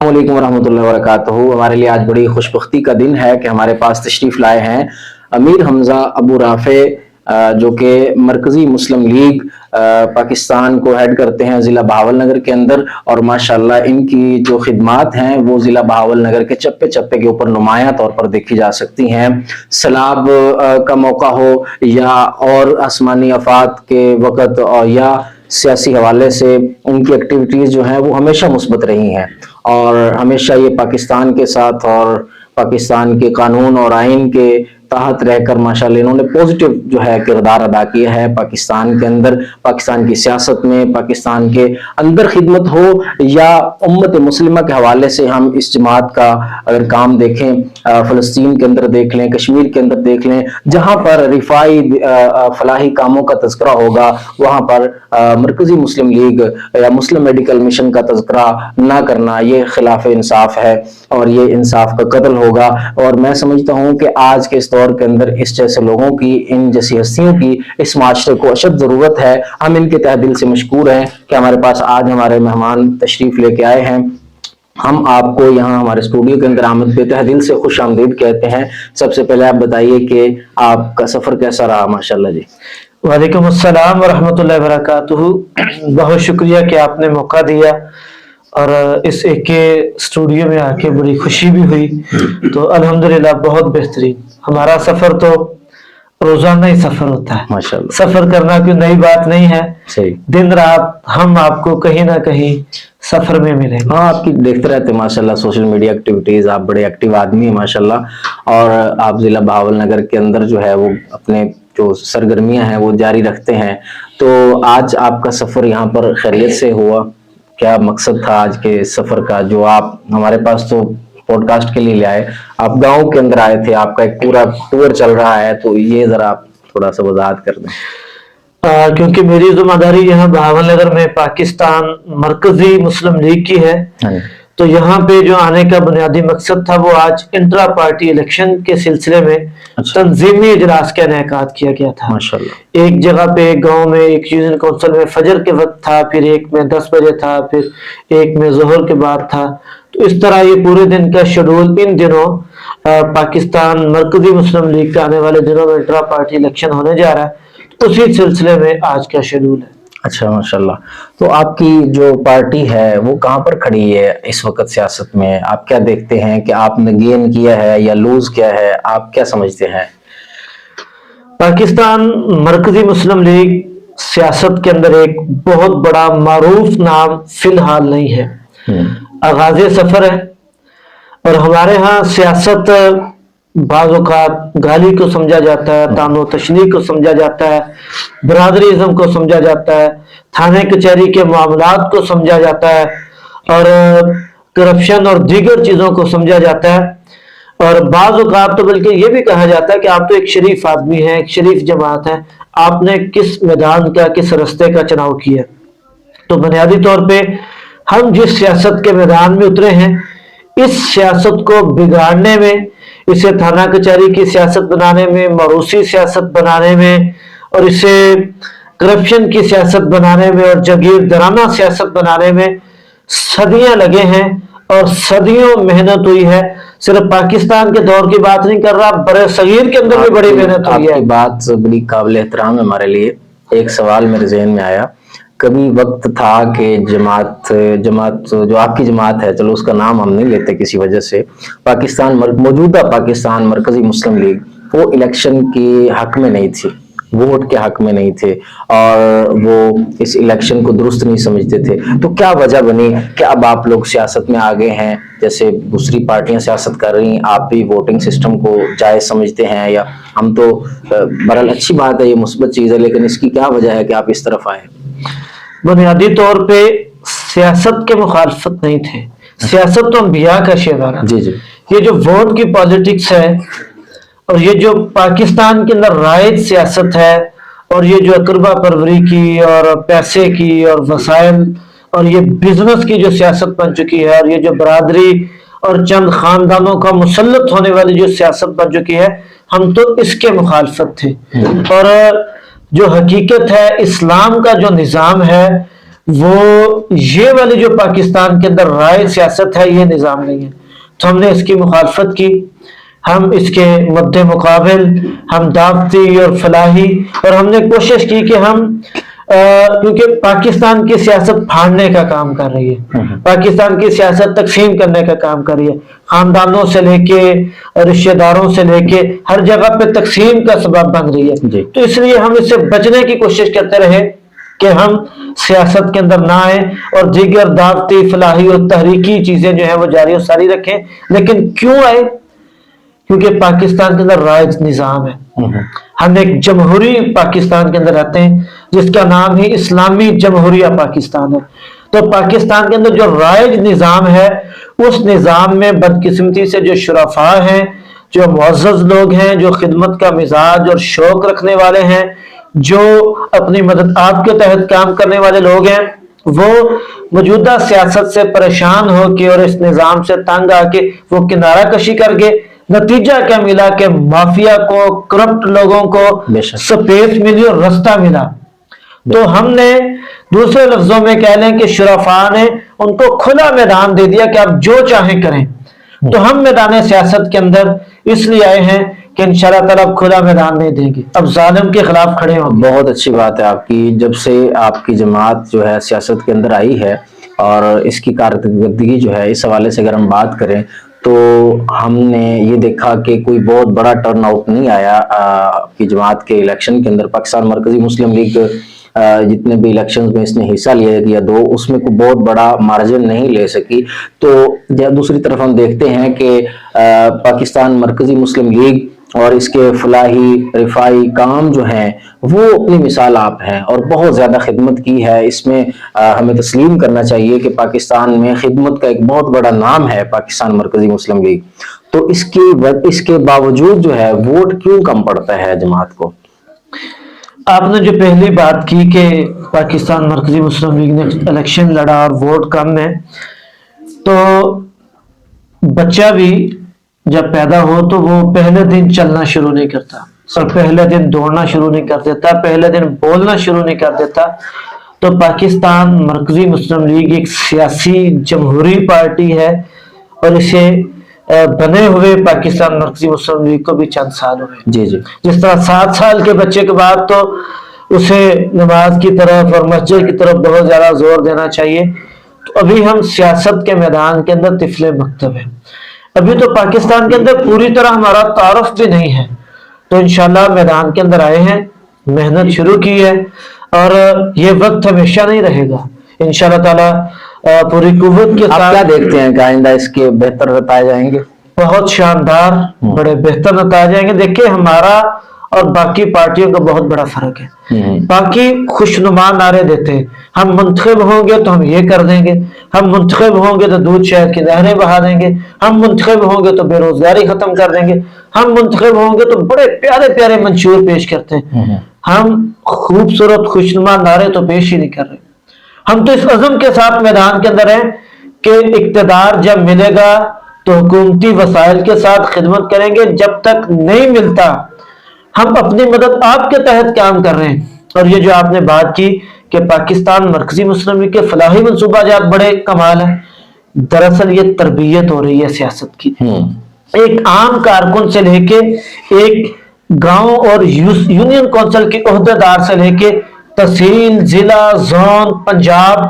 السلام علیکم ورحمۃ اللہ وبرکاتہ۔ ہمارے لیے آج بڑی خوشبختی کا دن ہے کہ ہمارے پاس تشریف لائے ہیں امیر حمزہ ابو رافع، جو کہ مرکزی مسلم لیگ پاکستان کو ہیڈ کرتے ہیں ضلع بہاول نگر کے اندر، اور ماشاءاللہ ان کی جو خدمات ہیں وہ ضلع بہاول نگر کے چپے چپے کے اوپر نمایاں طور پر دیکھی جا سکتی ہیں۔ سیلاب کا موقع ہو یا اور آسمانی آفات کے وقت، اور یا سیاسی حوالے سے ان کی ایکٹیویٹیز جو ہیں وہ ہمیشہ مثبت رہی ہیں، اور ہمیشہ یہ پاکستان کے ساتھ اور پاکستان کے قانون اور آئین کے تحت رہ کر ماشاءاللہ انہوں نے پوزیٹو جو ہے کردار ادا کیا ہے پاکستان کے اندر، پاکستان کی سیاست میں، پاکستان کے اندر خدمت ہو یا امت مسلمہ کے حوالے سے۔ ہم اس جماعت کا اگر کام دیکھیں، فلسطین کے اندر دیکھ لیں، کشمیر کے اندر دیکھ لیں، جہاں پر رفاعی فلاحی کاموں کا تذکرہ ہوگا وہاں پر مرکزی مسلم لیگ یا مسلم میڈیکل مشن کا تذکرہ نہ کرنا یہ خلاف انصاف ہے، اور یہ انصاف کا قتل ہوگا۔ اور میں سمجھتا ہوں کہ آج کے اس دور کے اندر اس جیسے لوگوں کی، ان جیسی ہستیوں کی اس معاشرے کو اشد ضرورت ہے۔ ہم ان کے تہ دل سے مشکور ہیں کہ ہمارے پاس آج ہمارے مہمان تشریف لے کے آئے ہیں۔ ہم آپ کو یہاں ہمارے اسٹوڈیو کے اندر آمد پہ تہ دل سے خوش آمدید کہتے ہیں۔ سب سے پہلے آپ بتائیے کہ آپ کا سفر کیسا رہا؟ ماشاءاللہ جی۔ وعلیکم السلام ورحمۃ اللہ وبرکاتہ۔ بہت شکریہ کہ آپ نے موقع دیا، اور اس ایک کے اسٹوڈیو میں آ کے بڑی خوشی بھی ہوئی، تو الحمدللہ بہت بہترین۔ ہمارا سفر تو روزانہ ہی سفر ہوتا ہے، ماشاءاللہ سفر کرنا کوئی نئی بات نہیں ہے، صحیح، دن رات ہم آپ کو کہیں نہ کہیں سفر میں ملیں گے۔ ہاں، آپ کی دیکھتے رہتے ہیں ماشاءاللہ سوشل میڈیا ایکٹیویٹیز، آپ بڑے ایکٹیو آدمی ہیں ماشاءاللہ، اور آپ ضلع بہاول نگر کے اندر جو ہے وہ اپنے جو سرگرمیاں ہیں وہ جاری رکھتے ہیں۔ تو آج آپ کا سفر یہاں پر خیریت سے ہوا؟ کیا مقصد تھا آج کے سفر کا جو آپ ہمارے پاس تو پوڈ کاسٹ کے لیے لے آئے؟ آپ گاؤں کے اندر آئے تھے، آپ کا ایک پورا ٹور چل رہا ہے، تو یہ ذرا آپ تھوڑا سا وضاحت کر دیں۔ کیونکہ میری ذمہ داری یہاں بہاول نگر میں پاکستان مرکزی مسلم لیگ کی ہے، تو یہاں پہ جو آنے کا بنیادی مقصد تھا وہ آج انٹرا پارٹی الیکشن کے سلسلے میں تنظیمی اجلاس کا انعقاد کیا گیا تھا۔ ماشاءاللہ، ایک جگہ پہ ایک گاؤں میں ایک یونین کونسل میں فجر کے وقت تھا، پھر ایک میں 10 بجے تھا، پھر ایک میں ظہر کے بعد تھا۔ تو اس طرح یہ پورے دن کا شیڈول ان دنوں پاکستان مرکزی مسلم لیگ کا آنے والے دنوں میں انٹرا پارٹی الیکشن ہونے جا رہا ہے، اسی سلسلے میں آج کا شیڈول ہے۔ اچھا، ماشاءاللہ۔ تو آپ کی جو پارٹی ہے وہ کہاں پر کھڑی ہے اس وقت سیاست میں؟ آپ کیا دیکھتے ہیں کہ آپ نے گین کیا ہے یا لوز کیا ہے؟ آپ کیا سمجھتے ہیں؟ پاکستان مرکزی مسلم لیگ سیاست کے اندر ایک بہت بڑا معروف نام فی الحال نہیں ہے، آغاز سفر ہے، اور ہمارے ہاں سیاست بعض اوقات گالی کو سمجھا جاتا ہے، تان و تشنیع کو سمجھا جاتا ہے، برادری ازم کو سمجھا جاتا ہے، تھانے کچہری کے معاملات کو سمجھا جاتا ہے، اور کرپشن اور دیگر چیزوں کو سمجھا جاتا ہے، اور بعض اوقات تو بلکہ یہ بھی کہا جاتا ہے کہ آپ تو ایک شریف آدمی ہیں، ایک شریف جماعت ہے، آپ نے کس میدان کا، کس رستے کا چناؤ کیا؟ تو بنیادی طور پہ ہم جس سیاست کے میدان میں اترے ہیں، اس سیاست کو بگاڑنے میں، اسے تھانہ کچہری کی سیاست بنانے میں، موروثی سیاست بنانے میں، اور اسے کرپشن کی سیاست بنانے میں، اور جاگیردارانہ سیاست بنانے میں صدیاں لگے ہیں، اور صدیوں محنت ہوئی ہے۔ صرف پاکستان کے دور کی بات نہیں کر رہا، برے صغیر کے اندر بھی بڑی محنت ہوئی ہے۔ آپ کی بات بڑی قابل احترام ہے ہمارے لیے۔ ایک سوال میرے ذہن میں آیا، کبھی وقت تھا کہ جماعت جو آپ کی جماعت ہے، چلو اس کا نام ہم نہیں لیتے کسی وجہ سے، موجودہ پاکستان مرکزی مسلم لیگ وہ الیکشن کے حق میں نہیں تھی، ووٹ کے حق میں نہیں تھے، اور وہ اس الیکشن کو درست نہیں سمجھتے تھے، تو کیا وجہ بنی کہ اب آپ لوگ سیاست میں آگے ہیں؟ جیسے دوسری پارٹیاں سیاست کر رہی ہیں، آپ بھی ووٹنگ سسٹم کو جائز سمجھتے ہیں؟ یا ہم تو بہرحال اچھی بات ہے، یہ مثبت چیز ہے، لیکن اس کی کیا وجہ ہے کہ آپ اس طرف آئے؟ بنیادی طور پہ سیاست کے مخالفت نہیں تھے، سیاست تو انبیاء کا شعبہ ہے۔ جی جی، یہ جو ووٹ کی پالیٹکس ہے، اور یہ جو پاکستان کے اندر رائج سیاست ہے، اور یہ جو اقربا پروری کی اور پیسے کی اور وسائل اور یہ بزنس کی جو سیاست بن چکی ہے، اور یہ جو برادری اور چند خاندانوں کا مسلط ہونے والی جو سیاست بن چکی ہے، ہم تو اس کے مخالفت تھے۔ اور جو حقیقت ہے، اسلام کا جو نظام ہے وہ یہ والی جو پاکستان کے اندر رائے سیاست ہے یہ نظام نہیں ہے، تو ہم نے اس کی مخالفت کی. ہم اس کے مد مقابل ہم دعوتی اور فلاحی، اور ہم نے کوشش کی کہ ہم کیونکہ پاکستان کی سیاست پھاڑنے کا کام کر رہی ہے، پاکستان کی سیاست تقسیم کرنے کا کام کر رہی ہے، خاندانوں سے لے کے رشتہ داروں سے لے کے ہر جگہ پہ تقسیم کا سبب بن رہی ہے. تو اس لیے ہم اس سے بچنے کی کوشش کرتے رہے کہ ہم سیاست کے اندر نہ آئیں اور دیگر دعوتی فلاحی اور تحریکی چیزیں جو ہیں وہ جاری و ساری رکھیں. لیکن کیوں آئے؟ کیونکہ پاکستان کے اندر رائج نظام ہے. ہم ایک جمہوری پاکستان کے اندر رہتے ہیں جس کا نام ہی اسلامی جمہوریہ پاکستان ہے. تو پاکستان کے اندر جو رائج نظام ہے اس نظام میں بدقسمتی سے جو شرفاء ہیں، جو معزز لوگ ہیں، جو خدمت کا مزاج اور شوق رکھنے والے ہیں، جو اپنی مدد آپ کے تحت کام کرنے والے لوگ ہیں، وہ موجودہ سیاست سے پریشان ہو کے اور اس نظام سے تنگ آ کے وہ کنارہ کشی کر گئے. نتیجہ کیا ملا کہ مافیا کو، کرپٹ لوگوں کو سپیس ملی اور رستہ ملا. تو ہم نے دوسرے لفظوں میں کہہ لیں کہ شرفاء نے ان کو کھلا میدان دے دیا کہ آپ جو چاہیں کریں. تو ہم میدان سیاست کے اندر اس لیے آئے ہیں کہ انشاءاللہ تعالیٰ اب کھلا میدان نہیں دیں گے، اب ظالم کے خلاف کھڑے ہوں. بہت اچھی بات ہے آپ کی. جب سے آپ کی جماعت جو ہے سیاست کے اندر آئی ہے اور اس کی کارکردگی جو ہے اس حوالے سے اگر ہم بات کریں تو ہم نے یہ دیکھا کہ کوئی بہت بڑا ٹرن آؤٹ نہیں آیا آپ کی جماعت کے الیکشن کے اندر. پاکستان مرکزی مسلم لیگ جتنے بھی الیکشنز میں اس نے حصہ لیا یا دو، اس میں کوئی بہت بڑا مارجن نہیں لے سکی. تو دوسری طرف ہم دیکھتے ہیں کہ پاکستان مرکزی مسلم لیگ اور اس کے فلاحی رفائی کام جو ہیں وہ اپنی مثال آپ ہیں اور بہت زیادہ خدمت کی ہے. اس میں ہمیں تسلیم کرنا چاہیے کہ پاکستان میں خدمت کا ایک بہت بڑا نام ہے پاکستان مرکزی مسلم لیگ. تو اس کے باوجود جو ہے ووٹ کیوں کم پڑتا ہے جماعت کو؟ آپ نے جو پہلی بات کی کہ پاکستان مرکزی مسلم لیگ نے الیکشن لڑا اور ووٹ کم ہے، تو بچہ بھی جب پیدا ہو تو وہ پہلے دن چلنا شروع نہیں کرتا اور پہلے دن دوڑنا شروع نہیں کر دیتا، پہلے دن بولنا شروع نہیں کر دیتا. تو پاکستان مرکزی مسلم لیگ ایک سیاسی جمہوری پارٹی ہے اور اسے بنے ہوئے پاکستان مرکزی مسلم لیگ کو بھی چند سال ہوئے. جی. جس طرح 7 سال کے بچے کے بعد تو اسے نماز کی طرف اور مسجد کی طرف بہت زیادہ زور دینا چاہیے. تو ابھی ہم سیاست کے میدان کے اندر طفل مکتب ہیں، ابھی تو پاکستان کے اندر پوری طرح ہمارا تعارف بھی نہیں ہے. تو انشاءاللہ میدان کے اندر آئے ہیں، محنت شروع کی ہے اور یہ وقت ہمیشہ نہیں رہے گا انشاءاللہ تعالیٰ. پوری قوت کے ساتھ. آپ کیا دیکھتے ہیں کہ آئندہ اس کے بہتر نتائج آئیں گے؟ بہت شاندار، بڑے بہتر نتائج آئیں گے. دیکھیں ہمارا اور باقی پارٹیوں کا بہت بڑا فرق ہے. باقی خوشنما نعرے دیتے ہیں، ہم منتخب ہوں گے تو ہم یہ کر دیں گے، ہم منتخب ہوں گے تو دودھ شہد کی نہریں بہا دیں گے، ہم منتخب ہوں گے تو بے روزگاری ختم کر دیں گے، ہم منتخب ہوں گے تو بڑے پیارے پیارے منشور پیش کرتے ہیں. ہم خوبصورت خوشنما نعرے تو پیش ہی نہیں کر رہے. ہم تو اس عزم کے ساتھ میدان کے اندر ہیں کہ اقتدار جب ملے گا تو حکومتی وسائل کے ساتھ خدمت کریں گے. جب تک نہیں ملتا ہم اپنی مدد آپ کے تحت کام کر رہے ہیں. اور یہ جو آپ نے بات کی کہ پاکستان مرکزی مسلم لیگ کے فلاحی منصوبہ جات بڑے کمال ہیں، دراصل یہ تربیت ہو رہی ہے سیاست کی. ایک عام کارکن سے لے کے ایک گاؤں اور یونین کونسل کے عہدیدار سے لے کے تحصیل، ضلع، زون، پنجاب،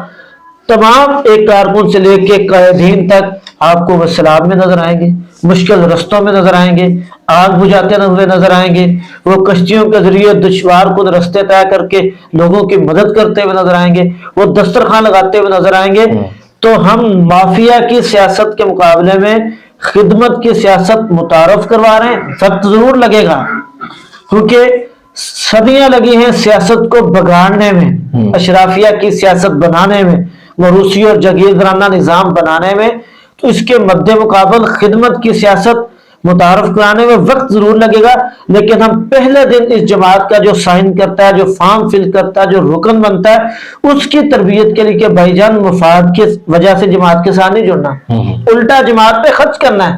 تمام ایک کارکن سے لے کے قائدین تک آپ کو وہ سیلاب میں نظر آئیں گے، مشکل رستوں میں نظر آئیں گے، آگ بجھاتے ہوئے نظر آئیں گے، وہ کشتیوں کے ذریعے دشوار کن رستے طے کر کے لوگوں کی مدد کرتے ہوئے نظر آئیں گے، وہ دسترخوان لگاتے ہوئے نظر آئیں گے. تو ہم مافیا کی سیاست کے مقابلے میں خدمت کی سیاست متعارف کروا رہے ہیں. وقت ضرور لگے گا کیونکہ صدیاں لگی ہیں سیاست کو بگاڑنے میں، اشرافیہ کی سیاست بنانے میں، موروثی اور جاگیردارانہ نظام بنانے میں. تو اس کے مد مقابل خدمت کی سیاست متعارف کرانے میں وقت ضرور لگے گا. لیکن ہم پہلے دن اس جماعت کا جو سائن کرتا ہے، جو فارم فل کرتا ہے، جو رکن بنتا ہے، اس کی تربیت کے لیے کہ بھائی جان مفاد کی وجہ سے جماعت کے ساتھ نہیں جڑنا، الٹا جماعت پہ خرچ کرنا ہے.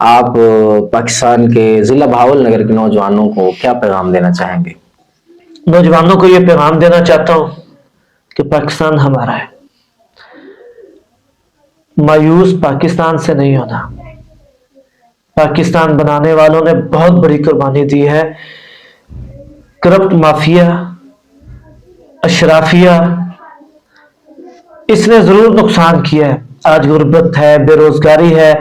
آپ پاکستان کے ضلع بہاول نگر کے نوجوانوں کو کیا پیغام دینا چاہیں گے؟ نوجوانوں کو یہ پیغام دینا چاہتا ہوں کہ پاکستان ہمارا ہے، مایوس پاکستان سے نہیں ہونا۔ پاکستان بنانے والوں نے بہت بڑی قربانی دی ہے، کرپٹ مافیا، اشرافیہ، اس نے ضرور نقصان کیا ہے۔ آج غربت ہے، بے روزگاری ہے،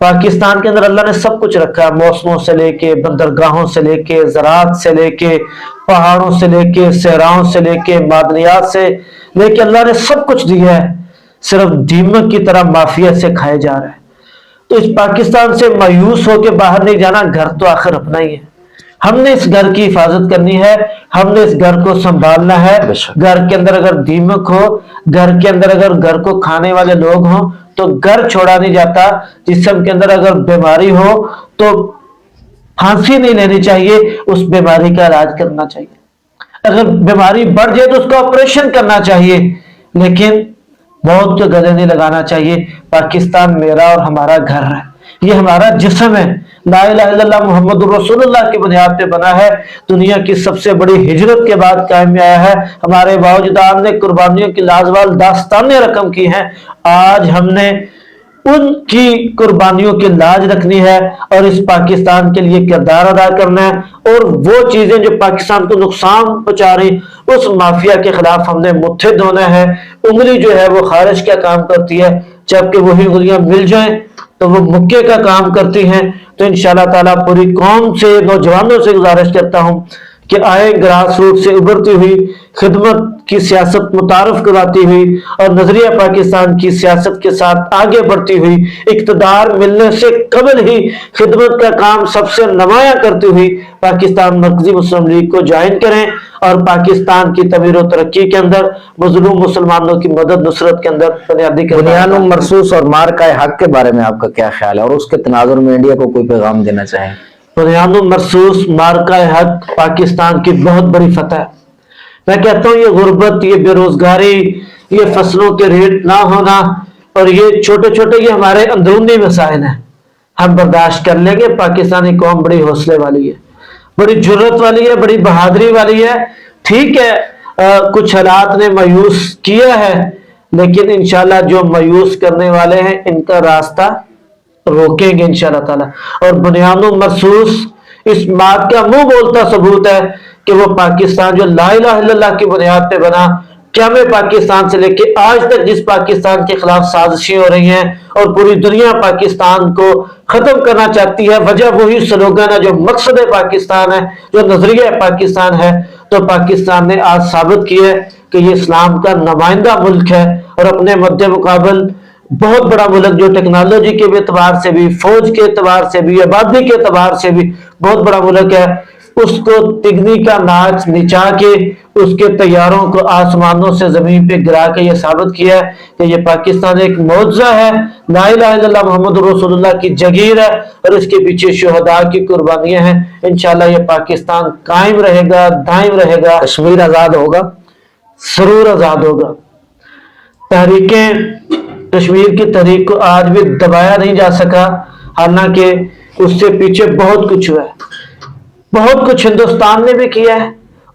پاکستان کے اندر اللہ نے سب کچھ رکھا ہے، موسموں سے لے کے، بندرگاہوں سے لے کے، زراعت سے لے کے، پہاڑوں سے لے کے، صحراؤں سے لے کے، معدنیات سے لے کے، اللہ نے سب کچھ دیا ہے، صرف دیمک کی طرح مافیا سے کھائے جا رہے ہیں۔ تو اس پاکستان سے مایوس ہو کے باہر نہیں جانا، گھر تو آخر اپنا ہی ہے، ہم نے اس گھر کی حفاظت کرنی ہے، ہم نے اس گھر کو سنبھالنا ہے۔ گھر کے اندر اگر دیمک ہو، گھر کے اندر اگر گھر کو کھانے والے لوگ ہوں تو گھر چھوڑا نہیں جاتا۔ جسم کے اندر اگر بیماری ہو تو پھانسی نہیں لینی چاہیے، اس بیماری کا علاج کرنا چاہیے۔ اگر بیماری بڑھ جائے تو اس کا آپریشن کرنا چاہیے، لیکن موت کے گلے نہیں لگانا چاہیے۔ پاکستان میرا اور ہمارا گھر ہے، یہ ہمارا جسم ہے، لا الہ الا اللہ محمد رسول اللہ کی بنیاد پہ بنا ہے، دنیا کی سب سے بڑی ہجرت کے بعد قائم آیا ہے۔ ہمارے باوجدان نے قربانیوں کی لازوال داستانیں رقم کی ہیں، آج ہم نے ان کی قربانیوں کی لاج رکھنی ہے اور اس پاکستان کے لیے کردار ادا کرنا ہے، اور وہ چیزیں جو پاکستان کو نقصان پہنچا رہی اس مافیا کے خلاف ہم نے متحد ہونا ہے۔ انگلی جو ہے وہ خارج کا کام کرتی ہے، جبکہ وہی انگلیاں مل جائیں تو وہ مکے کا کام کرتی ہیں۔ تو انشاءاللہ تعالیٰ پوری قوم سے، نوجوانوں سے گزارش کرتا ہوں کہ آئے گراس روٹ سے ابھرتی ہوئی خدمت کی سیاست متعارف کراتی ہوئی اور نظریہ پاکستان کی سیاست کے ساتھ آگے بڑھتی ہوئی، اقتدار ملنے سے قبل ہی خدمت کا کام سب سے نمایاں کرتی ہوئی پاکستان مرکزی مسلم لیگ کو جوائن کریں، اور پاکستان کی تعمیر و ترقی کے اندر، مظلوم مسلمانوں کی مدد نصرت کے اندر بنیادی بنیان مرصوص اور مارکہ حق کے بارے میں آپ کا کیا خیال ہے، اور اس کے تناظر میں انڈیا کو کوئی پیغام دینا چاہیں؟ بنیان مرصوص مارکہ حق پاکستان کی بہت بڑی فتح ہے۔ میں کہتا ہوں یہ غربت، یہ بے روزگاری، یہ فصلوں کے ریٹ نہ ہونا اور یہ چھوٹے چھوٹے یہ ہمارے اندرونی مسائل ہیں، ہم برداشت کر لیں گے۔ پاکستانی قوم بڑی حوصلے والی ہے، بڑی جرت والی ہے، بڑی بہادری والی ہے۔ ٹھیک ہے کچھ حالات نے مایوس کیا ہے، لیکن انشاءاللہ جو مایوس کرنے والے ہیں ان کا راستہ روکیں گے انشاءاللہ تعالی۔ اور بنیان مرصوص اس بات کا منہ بولتا ثبوت ہے کہ وہ پاکستان جو لا الہ الا اللہ کی بنیاد پہ بنا، قیام پاکستان سے لے کے آج تک جس پاکستان کے خلاف سازشیں ہو رہی ہیں اور پوری دنیا پاکستان کو ختم کرنا چاہتی ہے، وجہ وہی سلوگن ہے جو مقصد پاکستان ہے، جو نظریہ پاکستان ہے۔ تو پاکستان نے آج ثابت کیا ہے کہ یہ اسلام کا نمائندہ ملک ہے، اور اپنے مد مقابل بہت بڑا ملک جو ٹیکنالوجی کے اعتبار سے بھی، فوج کے اعتبار سے بھی، آبادی کے اعتبار سے بھی بہت بڑا ملک ہے، اس کو تگنی کا ناچ نچا کے اس کے طیاروں کو آسمانوں سے زمین پہ گرا کے یہ ثابت کیا ہے کہ یہ پاکستان ایک معجزہ ہے، لا الہ الا اللہ محمد رسول اللہ کی جگیر ہے، اور اس کے پیچھے شہداء کی قربانیاں ہیں۔ انشاءاللہ یہ پاکستان قائم رہے گا، دائم رہے گا، کشمیر آزاد ہوگا، ضرور آزاد ہوگا۔ تحریکیں، کشمیر کی تحریک کو آج بھی دبایا نہیں جا سکا، حالانکہ اس سے پیچھے بہت کچھ ہوا ہے، بہت کچھ ہندوستان نے بھی کیا ہے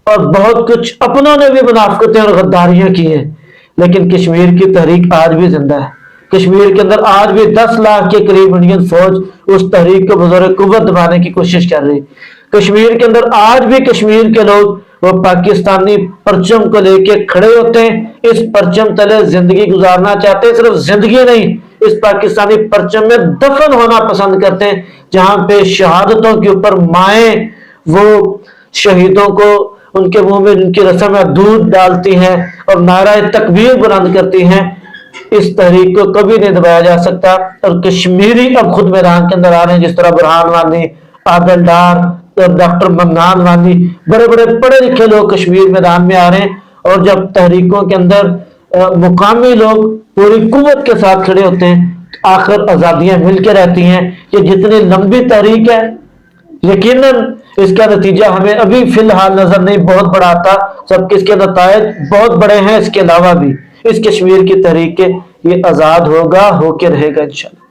اور بہت کچھ اپنوں نے بھی منافقتیں اور غداریاں کی ہیں، لیکن کشمیر کی تحریک آج بھی زندہ ہے۔ کشمیر کے اندر آج بھی 10 لاکھ کے قریب انڈین فوج اس تحریک کو بزرگ قوت دبانے کی کوشش کر رہی۔ کشمیر کے اندر آج بھی کشمیر کے لوگ وہ پاکستانی پرچم کو لے کے کھڑے ہوتے ہیں، اس پرچم تلے زندگی گزارنا چاہتے ہیں، صرف زندگی نہیں، اس پاکستانی پرچم میں دفن ہونا پسند کرتے ہیں، جہاں پہ شہادتوں کے اوپر مائیں وہ شہیدوں کو ان کے منہ میں ان کی رسم میں دودھ ڈالتی ہیں اور نعرہ تکبیر بلند کرتی ہیں۔ اس تحریک کو کبھی نہیں دبایا جا سکتا، اور کشمیری اب خود میدان کے اندر آ رہے ہیں، جس طرح برہان وانی، عادل ڈار، ڈاکٹر منان وانی، بڑے بڑے پڑھے لکھے لوگ کشمیر میدان میں آ رہے ہیں۔ اور جب تحریکوں کے اندر مقامی لوگ پوری قوت کے ساتھ کھڑے ہوتے ہیں، آخر آزادیاں مل کے رہتی ہیں۔ یہ جتنی لمبی تحریک ہے، یقیناً اس کا نتیجہ ہمیں ابھی فی الحال نظر نہیں بہت بڑا آتا، سب کے اس کے نتائج بہت بڑے ہیں۔ اس کے علاوہ بھی اس کشمیر کی تحریک کے یہ آزاد ہوگا، ہو کے رہے گا انشاءاللہ۔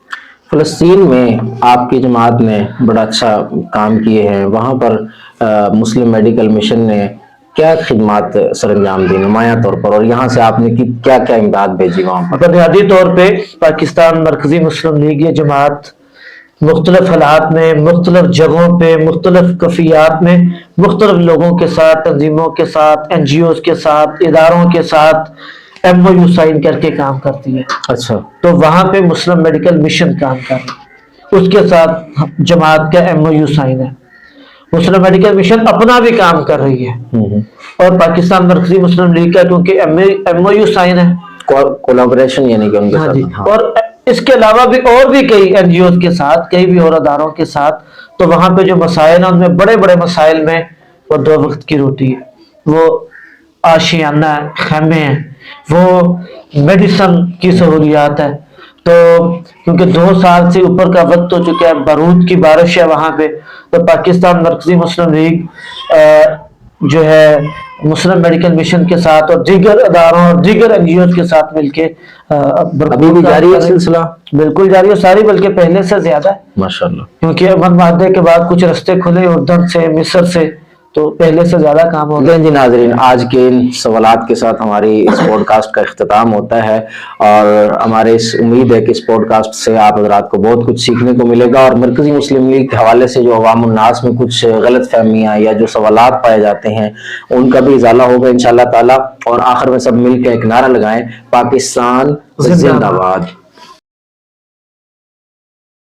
فلسطین میں آپ کی جماعت نے بڑا اچھا کام کیے ہیں، وہاں پر مسلم میڈیکل مشن نے کیا خدمات سر انجام دی نمایاں طور پر، اور یہاں سے آپ نے کیا کیا امداد بھیجی وہاں پر؟ بنیادی طور پہ پاکستان مرکزی مسلم لیگ یہ جماعت مختلف حالات میں، مختلف جگہوں پہ، مختلف کفیات میں، مختلف لوگوں کے ساتھ، تنظیموں کے ساتھ، این جی اوز کے ساتھ، اداروں کے ساتھ ایم او یو سائن کر کے کام کرتی ہے۔ اچھا، تو وہاں پہ مسلم میڈیکل مشن کام کر رہی ہے، اس کے ساتھ جماعت کا ایم او یو سائن ہے۔ مسلم میڈیکل مشن اپنا بھی کام کر رہی ہے، اور پاکستان مرکزی مسلم لیگ کا کیونکہ ایم او یو سائن ہے، کولیبریشن یعنی کہ ان کے ہاں جی، ساتھ۔ اور اس کے علاوہ بھی اور بھی کئی این جی اوز کے ساتھ، کئی بھی اور اداروں کے ساتھ، تو وہاں پہ جو مسائل ہیں ان میں بڑے بڑے مسائل میں وہ 2 وقت کی روٹی ہے، وہ آشیانہ ہے، خیمے ہیں، وہ میڈیسن کی سہولیات ہے۔ تو کیونکہ 2 سال سے اوپر کا وقت ہو چکا ہے، بارود کی بارش ہے وہاں پہ، تو پاکستان مرکزی مسلم لیگ جو ہے مسلم میڈیکل مشن کے ساتھ اور دیگر اداروں اور دیگر این جی اوز کے ساتھ مل کے ابھی بھی جاری ہے سلسلہ؟ بالکل جاری ہے، ساری بلکہ پہلے سے زیادہ ہے، ماشاءاللہ۔ کیونکہ امن معاہدے کے بعد کچھ رستے کھلے اردن سے، مصر سے، تو پہلے سے زیادہ کام ہو گیا۔ جی ناظرین، آج کے ان سوالات کے ساتھ ہماری اس پوڈ کاسٹ کا اختتام ہوتا ہے، اور ہمارے اس امید ہے کہ اس پوڈ کاسٹ سے آپ حضرات کو بہت کچھ سیکھنے کو ملے گا، اور مرکزی مسلم لیگ کے حوالے سے جو عوام الناس میں کچھ غلط فہمیاں یا جو سوالات پائے جاتے ہیں ان کا بھی ازالہ ہوگا انشاءاللہ تعالی۔ اور آخر میں سب مل کے ایک نعرہ لگائیں، پاکستان زندہ باد۔